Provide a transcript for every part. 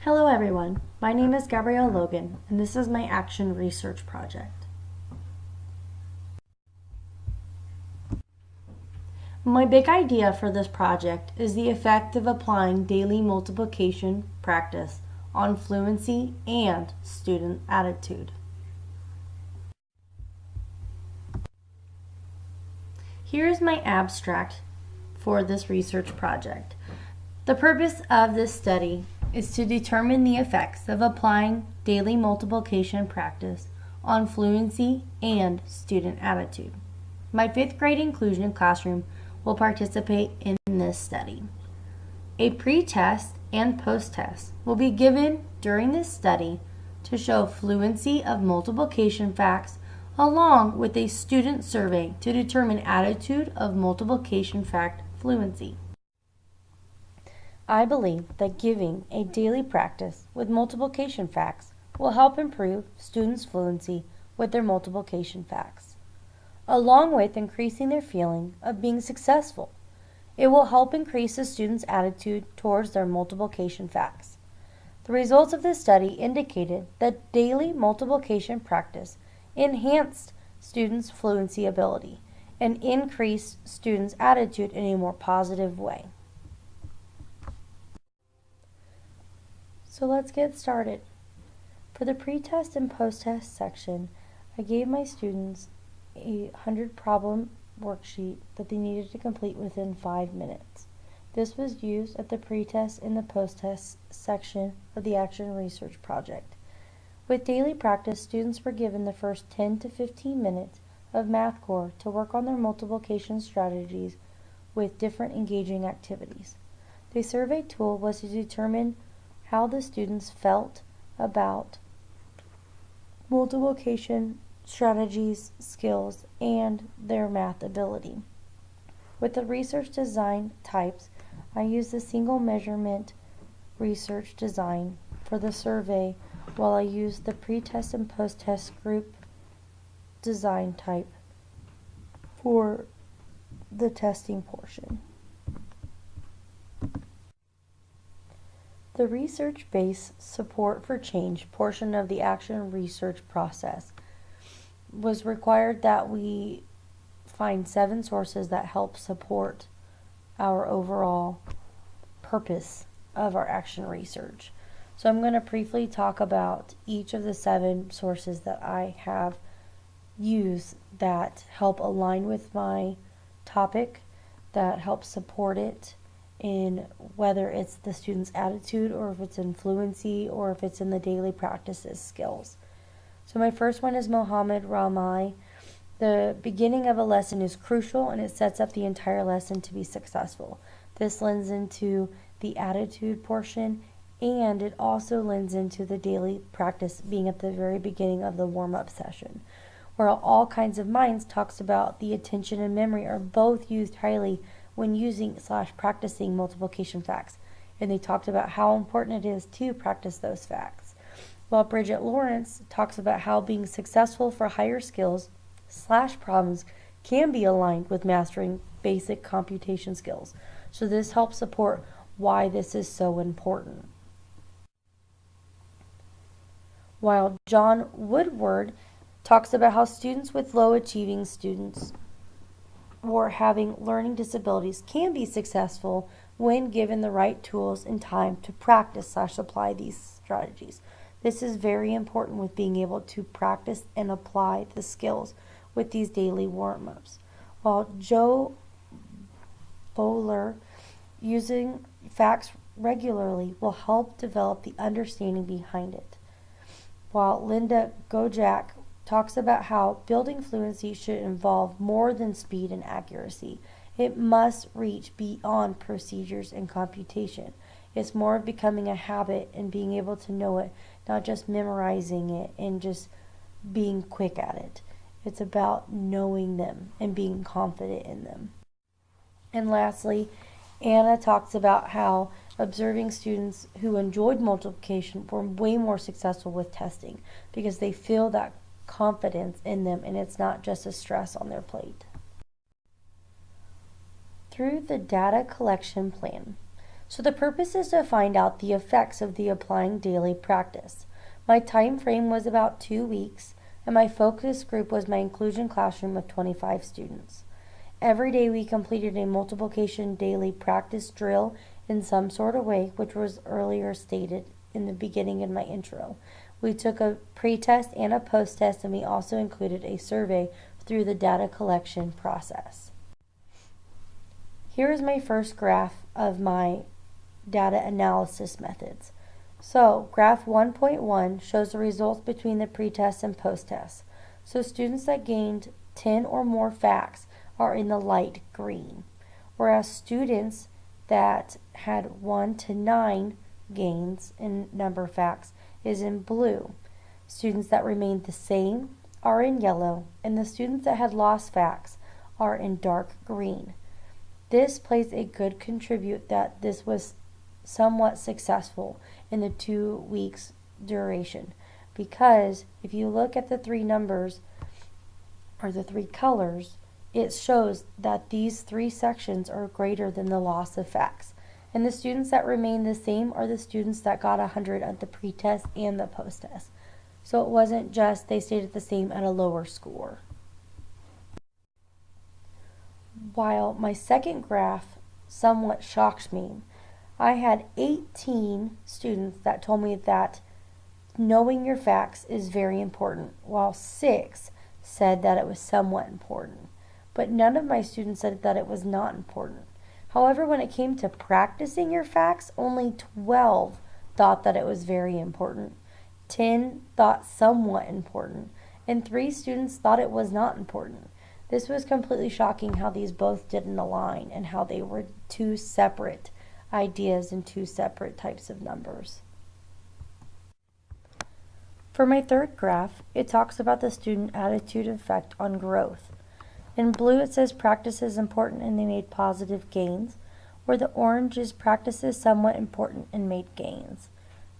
Hello everyone, my name is GLogan and this is my action research project. My big idea for this project is the effect of applying daily multiplication practice on fluency and student attitude. Here is my abstract for this research project. The purpose of this study is to determine the effects of applying daily multiplication practice on fluency and student attitude. My 5th grade inclusion classroom will participate in this study. A pre-test and post-test will be given during this study to show fluency of multiplication facts along with a student survey to determine attitude of multiplication fact fluency. I believe that giving a daily practice with multiplication facts will help improve students' fluency with their multiplication facts. Along with increasing their feeling of being successful, it will help increase the students' attitude towards their multiplication facts. The results of this study indicated that daily multiplication practice enhanced students' fluency ability and increased students' attitude in a more positive way. So let's get started. For the pre-test and post-test section, I gave my students a 100-problem worksheet that they needed to complete within 5 minutes. This was used at the pre-test and the post-test section of the action research project. With daily practice, students were given the first 10 to 15 minutes of math core to work on their multiplication strategies with different engaging activities. The survey tool was to determine how the students felt about multiplication strategies, skills, and their math ability. With the research design types, I used the single measurement research design for the survey, while I used the pre-test and post-test group design type for the testing portion. The research-based support for change portion of the action research process was required that we find 7 sources that help support our overall purpose of our action research. So I'm going to briefly talk about each of the 7 sources that I have used that help align with my topic, that help support it in whether it's the student's attitude or if it's in fluency or if it's in the daily practices skills. So my first one is Mohammed Ramai. The beginning of a lesson is crucial and it sets up the entire lesson to be successful. This lends into the attitude portion and it also lends into the daily practice being at the very beginning of the warm-up session. Where All Kinds of Minds talks about the attention and memory are both used highly when using/practicing multiplication facts, and they talked about how important it is to practice those facts. While Bridget Lawrence talks about how being successful for higher skills/problems can be aligned with mastering basic computation skills. So this helps support why this is so important. While John Woodward talks about how students with low achieving students or having learning disabilities can be successful when given the right tools and time to practice/apply these strategies. This is very important with being able to practice and apply the skills with these daily warm-ups. While Joe Bowler, using facts regularly will help develop the understanding behind it. While Linda Gojak talks about how building fluency should involve more than speed and accuracy. It must reach beyond procedures and computation. It's more of becoming a habit and being able to know it, not just memorizing it and just being quick at it. It's about knowing them and being confident in them. And lastly, Anna talks about how observing students who enjoyed multiplication were way more successful with testing because they feel that confidence in them and it's not just a stress on their plate. Through the data collection plan, So the purpose is to find out the effects of the applying daily practice. My time frame was about 2 weeks, and my focus group was my inclusion classroom with 25 students. Every day we completed a multiplication daily practice drill in some sort of way, which was earlier stated in the beginning in my intro. We took a pre-test and a post-test, and we also included a survey through the data collection process. Here is my first graph of my data analysis methods. So, graph 1.1 shows the results between the pre-test and post-test. So students that gained 10 or more facts are in the light green, whereas students that had 1 to 9 gains in number of facts is in blue. Students that remained the same are in yellow, and the students that had lost facts are in dark green. This plays a good contribute that this was somewhat successful in the 2 weeks duration, because if you look at the 3 numbers or the 3 colors, it shows that these 3 sections are greater than the loss of facts. And the students that remain the same are the students that got 100 at the pre-test and the post-test. So it wasn't just they stayed the same at a lower score. While my second graph somewhat shocked me, I had 18 students that told me that knowing your facts is very important, while 6 said that it was somewhat important. But none of my students said that it was not important. However, when it came to practicing your facts, only 12 thought that it was very important. 10 thought somewhat important, and 3 students thought it was not important. This was completely shocking how these both didn't align and how they were 2 separate ideas and 2 separate types of numbers. For my third graph, it talks about the student attitude effect on growth. In blue it says practice is important and they made positive gains, where the orange is practice is somewhat important and made gains.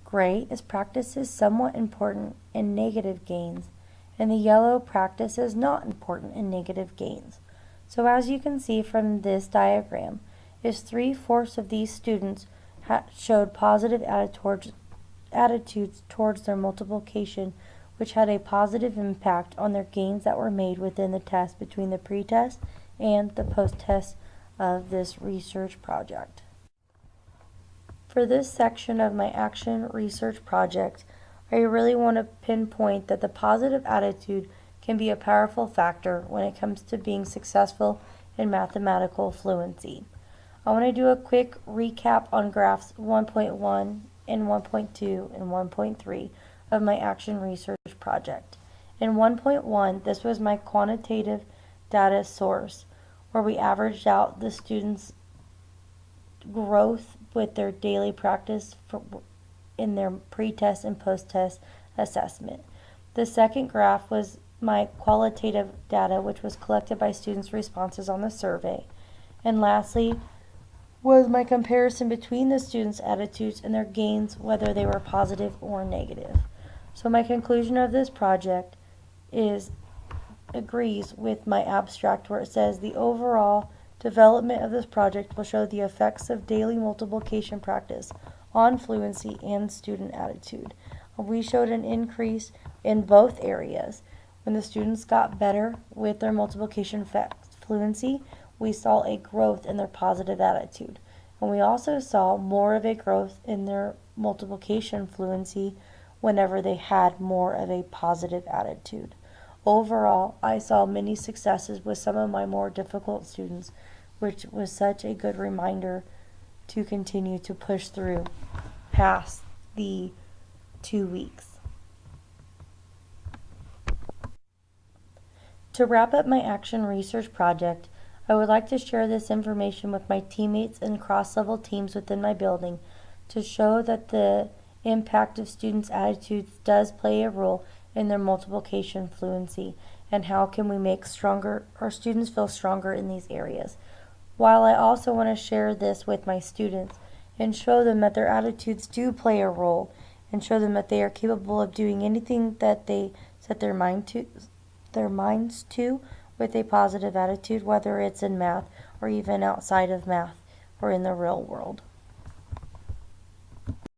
Gray is practice is somewhat important and negative gains, and the yellow practice is not important and negative gains. So as you can see from this diagram, is 3/4 of these students showed positive attitudes towards their multiplication, which had a positive impact on their gains that were made within the test between the pre-test and the post-test of this research project. For this section of my action research project, I really want to pinpoint that the positive attitude can be a powerful factor when it comes to being successful in mathematical fluency. I want to do a quick recap on graphs 1.1 and 1.2 and 1.3 of my action research project. In 1.1, this was my quantitative data source, where we averaged out the students' growth with their daily practice in their pre-test and post-test assessment. The second graph was my qualitative data, which was collected by students' responses on the survey. And lastly, was my comparison between the students' attitudes and their gains, whether they were positive or negative. So my conclusion of this project agrees with my abstract, where it says the overall development of this project will show the effects of daily multiplication practice on fluency and student attitude. We showed an increase in both areas. When the students got better with their multiplication fluency, we saw a growth in their positive attitude. And we also saw more of a growth in their multiplication fluency whenever they had more of a positive attitude. Overall, I saw many successes with some of my more difficult students, which was such a good reminder to continue to push through past the 2 weeks. To wrap up my action research project, I would like to share this information with my teammates and cross-level teams within my building to show that the impact of students' attitudes does play a role in their multiplication fluency, and how can we make our students feel stronger in these areas. While I also want to share this with my students and show them that their attitudes do play a role, and show them that they are capable of doing anything that they set their minds to with a positive attitude, whether it's in math or even outside of math or in the real world.